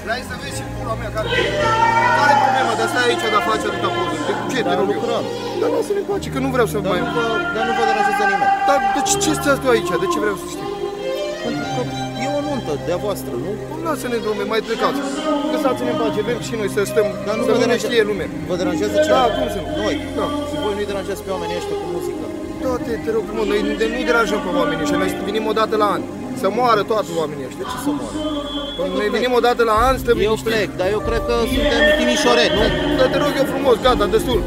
Vrei să vezi și pula mea care e problema de a stai aici, de a face atâta poze? Ce te rog eu? Dar lasă-ne în pace, că nu vreau să mai... Dar nu vă deranjează nimeni. Dar de ce stai tu aici? De ce vreau să știu? Pentru că e o nuntă de-a voastră, nu? Lasă-ne, dom'le, mai plecați. Lăsați-ne în pace, vrem și noi să stăm, Dar nu să vă nu ne deranjează. știe lumea. Vă deranjează ceva? Da, cum să nu? Noi. Da. Și voi nu-i deranjați pe oamenii ăștia cu muzică. Da, te rog frumos, noi nu-i deranjăm pe oamenii ăștia, noi venim o dată la an. Să moară toți oamenii ăștia. De ce să moară? Noi venim o dată la an, stăm Eu plec, dar eu cred că suntem timișoreni, nu? Dar te rog eu frumos, gata, destul.